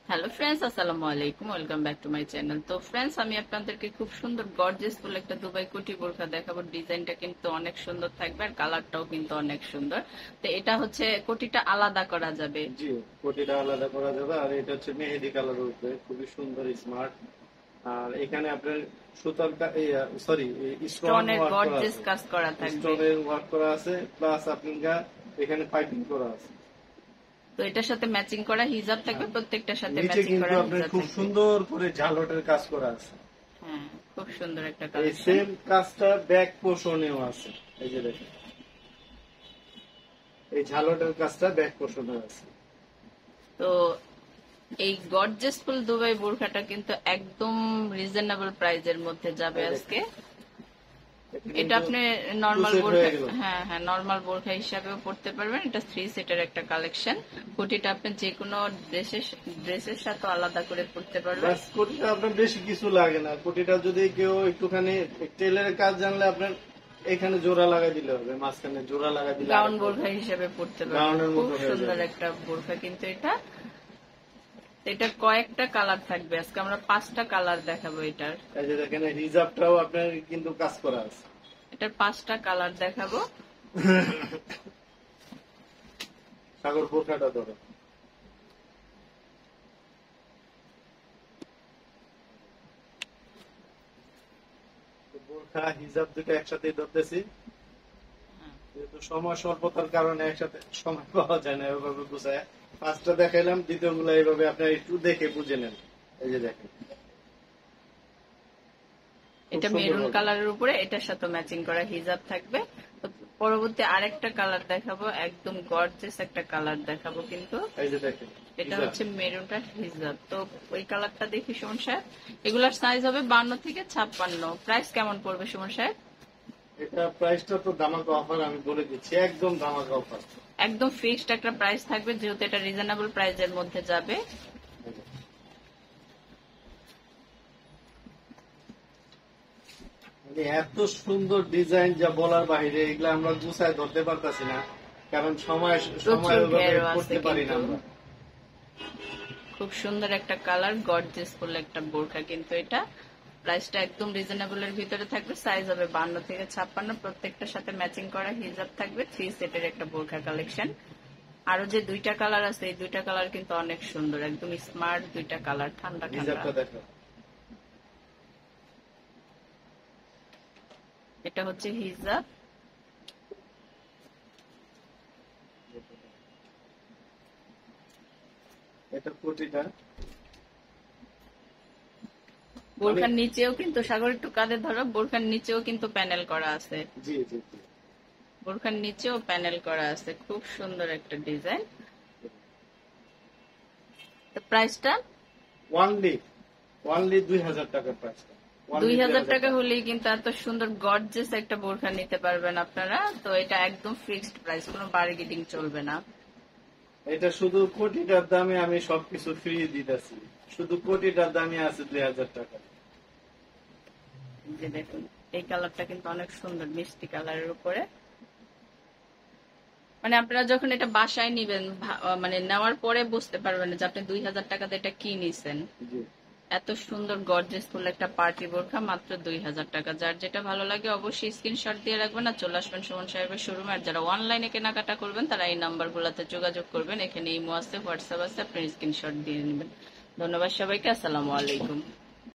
Hello friends, আসসালামু আলাইকুম। Welcome back to my channel. তো ফ্রেন্ডস, আমি আপনাদেরকে খুব সুন্দর গর্জিয়াস ফুল একটা দুবাই কোটি বোরখা দেখাবো। ডিজাইনটা কিন্তু অনেক সুন্দর থাকবে আর কালারটাও কিন্তু অনেক সুন্দর। তো এটা হচ্ছে কোটিটা আলাদা করা যাবে। জি, কোটিটা আলাদা করা যাবে। আর এটা হচ্ছে মেহেদি কালার উপরে, খুবই সুন্দর স্মার্ট। আর এখানে আপনার সুতার সরি স্টোন স্টোনের ওয়ার্ক করা গর্জিয়াস আছে, কাজ করা থাকবে। স্টোনের ওয়ার্ক করা আছে, প্লাস আপনার এখানে পাইপিং করা আছে। তো এটার সাথে ম্যাচিং করা হিজাব থাকবে, আর প্রত্যেকটার সাথে নিচে ম্যাচিং কিন্তু করা আপনার হিজাব খুব থাকবে। সুন্দর করে ঝালটের কাজ করা আছে। হ্যাঁ, খুব সুন্দর একটা এই কালেকশন। সেম কাজটা ব্যাক পোর্শনেও আছে। এই যে দেখেন, এই ঝালটের কাজটা ব্যাক পোর্শনে আছে। তো এই গর্জিয়াস ফুল দুবাই বোরখাটা কিন্তু একদম রিজনেবল প্রাইজের মধ্যে যাবে এই আজকে। দেখেন, এটা কিন্তু আপনি টু নর্মাল সেট বোরখা, হয়ে গেল। হ্যাঁ হ্যাঁ, নর্মাল বোরখা হিসাবেও পড়তে পারবেন। এটা 3 সেটের একটা কালেকশন। কোটিটা আপনি যে কোনো ড্রেসের সাথে আলাদা করে পড়তে পারবেন। ব্যাস, কোটিটা আপনার বেশি কিছু লাগে না। কোটিটা যদি কেউ একটুখানি টেলারের কাজ জানলে আপনার এখানে জোড়া লাগাই দিলে হবে, মাঝখানে জোড়া লাগাই দিলে গাউন আরেকটা হবে। বোরখা হিসেবে পড়তে পারবেন। গাউনের খুব মতো হয়ে সুন্দর যাবে। একটা বোরখা কিন্তু এটা। এটা কয়েকটা কালার থাকবে, আজকে আমরা 5টা কালার দেখাবো এটার। এই যে দেখেন, হিজাবটাও আপনার কিন্তু কাজ করা আছে। এটার 5টা কালার দেখাবো। সাগর বোরখাটা ধরো। বোরখা হিজাব দুটো একসাথে ধরতেছি, যেহেতু সময় স্বল্পতার কারণে একসাথে সময় পাওয়া যায় না এভাবে বুঝায়। ফার্স্টটা দেখাইলাম, দ্বিতীয় গুলো এইভাবে আপনার একটু দেখে বুঝে নেন। এই যে দেখেন, খুব এটা সুন্দর মেরুন হবে। কালারের উপরে এটার সাথে ম্যাচিং করা হিজাব থাকবে। তো পরবর্তী আরেকটা কালার দেখাবো, একদম গর্জিয়াস একটা কালার দেখাবো কিন্তু। এই যে দেখেন, এটা হিজাব। হচ্ছে মেরুনটা হিজাব। তো ওই কালারটা দেখি সুমন সাহেব। এগুলার সাইজ হবে 52 থেকে 56। প্রাইস কেমন পড়বে সুমন সাহেব? এটা প্রাইসটা তো ধামাকা অফার, আমি বলে দিচ্ছি, একদম ধামাকা অফার। একদম ফিক্সড একটা প্রাইস থাকবে, যেহেতু এটা রিজনেবল প্রাইসের মধ্যে যাবে। মানে এত সুন্দর ডিজাইন যা বলার বাইরে, এগুলা আমরা গুছায় ধরতে পারতাছি না, কারণ সময় সময় প্রচুর ওইভাবে ঘেরও আছে করতে পারি না কিন্তু। আমরা। খুব সুন্দর একটা কালার, গর্জিয়াস ফুল একটা বোরখা কিন্তু এটা। প্রাইসটা একদম রিজনেবল এর ভিতরে থাকবে। সাইজ হবে 52 থেকে 56। প্রত্যেকটার সাথে ম্যাচিং করা হিজাব থাকবে। 3 সেটের একটা বোরখা কালেকশন। আরো যে 2টা কালার আছে, এই 2টা কালার কিন্তু অনেক সুন্দর, একদম স্মার্ট 2টা কালার, ঠান্ডা ঠান্ডা। হিজাবটা দেখো। এটা হচ্ছে হিজাব। এটা কোটিটা। বোরখার নিচেও কিন্তু, সাগর একটু কাঁধে ধরো, বোরখার নিচেও কিন্তু প্যানেল করা আছে। জি জি জি। বোরখার নিচেও প্যানেল করা আছে, খুব সুন্দর একটা ডিজাইন। তো প্রাইসটা ওয়ানলি ওয়ানলি 2000 টাকার প্রাইসটা। ওয়ানলি 2000 2000 টাকা টাকা। হলেই কিন্তু এত সুন্দর গর্জিয়াস একটা বোরখা নিতে পারবেন আপনারা। তো এটা একদম ফিক্সড প্রাইস, কোনো বার্গেনিং চলবে না। এটা শুধু কোটিটার দামে আমি সবকিছু ফ্রি দিতেছি। শুধু কোটিটার দামে আছে 2000 টাকা। এই যে দেখুন, এই কালারটা কিন্তু অনেক সুন্দর, মিষ্টি কালারের উপরে। মানে আপনারা যখন এটা বাসায় নিবেন, মানে নেওয়ার পরে বুঝতে পারবেন যে আপনি 2000 টাকাতে এটা কি নিছেন। জি। এত সুন্দর গর্জিয়াস ফুল একটা পার্টি বোরখা মাত্র 2000 টাকা। যার যেটা ভালো লাগে অবশ্যই স্ক্রিনশট দিয়ে রাখবেন আর চলে আসবেন সুমন সাহেবের শোরুমে। আর যারা অনলাইনে কেনাকাটা করবেন তারা এই নাম্বারগুলোতে যোগাযোগ করবেন। এখানে ইমো আছে, হোয়াটসঅ্যাপ আছে, আপনি স্ক্রিনশট দিয়ে নেবেন। ধন্যবাদ সবাইকে, আসসালামু আলাইকুম।